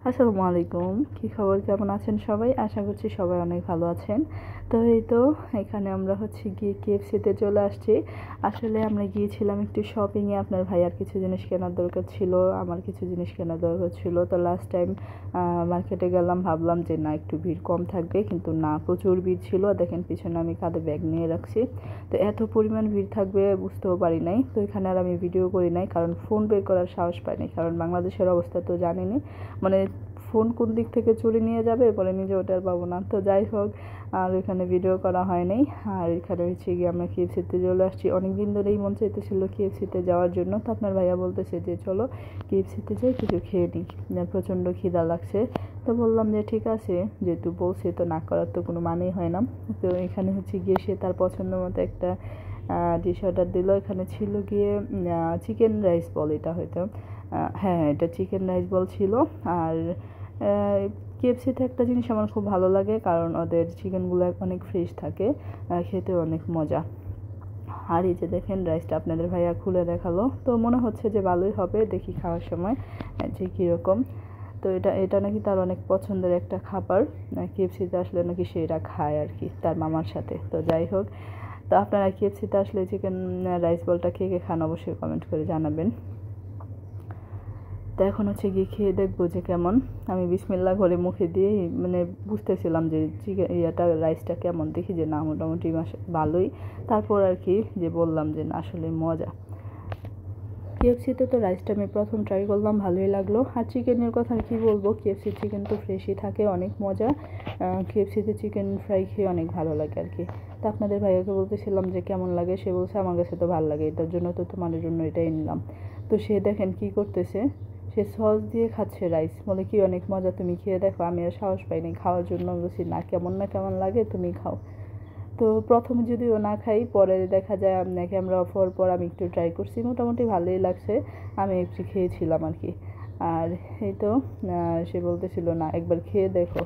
আসসালামু আলাইকুম, কী খবর, কেমন আছেন সবাই? আশা করছি সবাই অনেক ভালো আছেন। তো এই তো এখানে আমরা গিয়ে কেএফসিতে চলে আসছি। আসলে আমরা গিয়েছিলাম একটু শপিংয়ে, আপনার ভাইয়ার কিছু জিনিস কেনার দরকার ছিল, আমার কিছু জিনিস কেনার দরকার ছিল। তো লাস্ট টাইম মার্কেটে গেলাম, ভাবলাম যে না একটু ভিড় কম থাকবে, কিন্তু না, প্রচুর ভিড় ছিল। দেখেন পিছনে আমি কাঁধে ব্যাগ নিয়ে রাখছি। তো এত পরিমাণ ভিড় থাকবে বুঝতেও পারি নাই। তো এখানে আর আমি ভিডিও করি নাই, কারণ ফোন বের করার সাহস পাইনি, কারণ বাংলাদেশের অবস্থা তো জানেনই, মানে ফোন কোন দিক থেকে চুরি নিয়ে যাবে পরে নিজে ওটা আর পাবো না। তো যাই হোক, আর এখানে ভিডিও করা হয়নি। আর এখানে গিয়ে আমরা কেএফসিতে চলে আসছি। অনেক দিন ধরেই মন চাইতেছিল কেএফসিতে যাওয়ার জন্য। তো আপনার ভাইয়া বলতেছে যে চলো কেএফসিতে যাই, কিছু খেয়ে নিই, প্রচণ্ড খিদা লাগছে। তো বললাম যে ঠিক আছে, যেহেতু বলছে তো না করার তো কোনো মানেই হয় না। তো এখানে গিয়ে সে তার পছন্দ মতো একটা ডিশ অর্ডার দিল। এখানে ছিল গিয়ে চিকেন রাইস বল, এটা হয়তো হ্যাঁ, এটা চিকেন রাইস বল ছিল। আর কেএফসিতে একটা জিনিস আমার খুব ভালো লাগে, কারণ ওদের চিকেনগুলো অনেক ফ্রেশ থাকে, খেতে অনেক মজা। আর এই যে দেখেন রাইসটা আপনাদের ভাইয়া খুলে দেখালো, তো মনে হচ্ছে যে ভালোই হবে, দেখি খাওয়ার সময় যে কীরকম। তো এটা নাকি তার অনেক পছন্দের একটা খাবার, কেএফসিতে আসলে নাকি সেটা খায় আর কি তার মামার সাথে। তো যাই হোক, তো আপনারা কেএফসিতে আসলে চিকেন রাইস বলটা কে কে খান অবশ্যই কমেন্ট করে জানাবেন। তো এখন গিয়ে খেয়ে দেখবো যে কেমন। আমি বিসমিল্লাহ করে মুখে দিয়ে মানে বুঝতেছিলাম যে চিকেন রাইসটা কেমন, দেখি যে না মোটামুটি ভালোই। তারপর আর কি যে বললাম যে না আসলে মজা। কেএফসিতে তো রাইসটা আমি প্রথম ট্রাই করলাম, ভালোই লাগলো। আর চিকেনের কথা আর কি বলবো, কেএফসির চিকেন তো ফ্রেশই থাকে, অনেক মজা। কেএফসিতে চিকেন ফ্রাই খেয়ে অনেক ভালো লাগে আর কি। তো আপনাদের ভাইয়াকে বলতেছিলাম যে কেমন লাগে, সে বলছে আমার কাছে তো ভালো লাগে, এটার জন্য তো তোমাদের জন্য এটাই নিলাম। তো সে দেখেন কি করতেছে, সে সস দিয়ে খাচ্ছে রাইস, বলে কি অনেক মজা, তুমি খেয়ে দেখো। আমি আর সাহস পাইনি খাওয়ার জন্য, বলছি না কেমন লাগে, তুমি খাও। তো প্রথমে যদিও না খাই, পরে দেখা যায় ক্যামেরা অফ হওয়ার পর আমি একটু ট্রাই করছি, মোটামুটি ভালোই লাগছে, আমি একটু খেয়েছিলাম আর কি। আর এই তো সে বলতেছিল না একবার খেয়ে দেখো,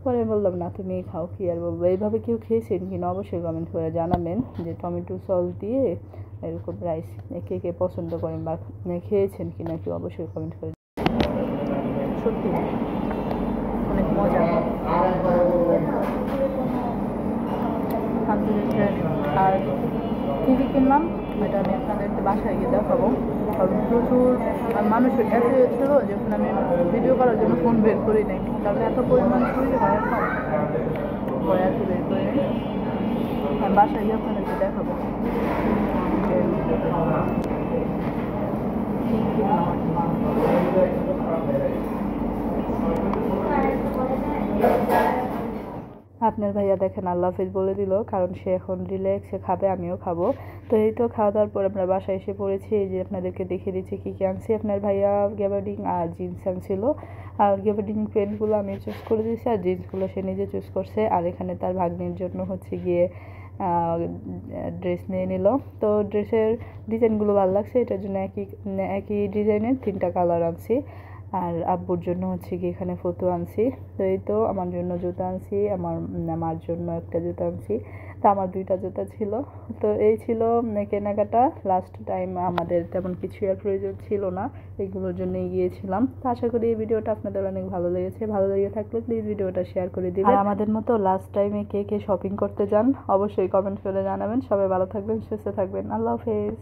পরে বললাম না তুমি খাও, কি আর বলবো। এইভাবে কেউ খেয়েছেন কিনা অবশ্যই কমেন্ট করে জানাবেন, যে টমেটো সস দিয়ে এরকম রাইস কে কে পছন্দ করেন বা খেয়েছেন কিনা কেউ অবশ্যই কমেন্ট করে। সত্যি অনেক মজা। আর কী কী কিনলাম এটা আমি আপনাদেরকে বাসায় গিয়ে দেখাবো, কারণ প্রচুর মানুষের এত ছিল যখন আমি ভিডিও করার জন্য ফোন বের করি নাই, কারণ এত পরিমাণ ছিল ভয় আর কি বের করে নিই। আমি বাসায় গিয়ে আপনাদেরকে দেখাবো কী কিনলাম। আপনার ভাইয়া দেখেন আল্লাহ হাফেজ বলে দিল, কারণ সে এখন রিল্যাক্সে খাবে, আমিও খাবো। তো এই তো খাওয়া দাওয়ার পর আমরা বাসায় এসে পড়েছি। এই যে আপনাদেরকে দেখিয়ে দিচ্ছি কী কী আনছি। আপনার ভাইয়া গ্যাবার্ডিং আর জিন্স আনছিল। আর গ্যাবার্ডিং প্যান্টগুলো আমি চুজ করে দিয়েছি, আর জিন্সগুলো সে নিজে চুজ করছে। আর এখানে তার ভাগ্নির জন্য গিয়ে ড্রেস নিয়ে নিল। তো ড্রেসের ডিজাইনগুলো ভালো লাগছে, এটার জন্য একই ডিজাইনের 3টা কালার আনছি। আর আব্বুর জন্য গিয়ে এখানে ফটো আনছি। তো এই তো আমার জন্য জুতা আনছি, আমার মার জন্য একটা জুতা আনছি। তো আমার 2টা জুতা ছিল। তো এই ছিল কেনাকাটা। লাস্ট টাইম আমাদের তেমন কিছু আর প্রয়োজন ছিল না, এইগুলোর জন্যই গিয়েছিলাম। তো আশা করি এই ভিডিওটা আপনাদের অনেক ভালো লেগেছে। ভালো লেগে থাকলে প্লিজ ভিডিওটা শেয়ার করে দিবেন। আর আমাদের মতো লাস্ট টাইমে কে কে শপিং করতে যান অবশ্যই কমেন্ট করে জানাবেন। সবাই ভালো থাকবেন, সুস্থ থাকবেন। আল্লাহ হাফেজ।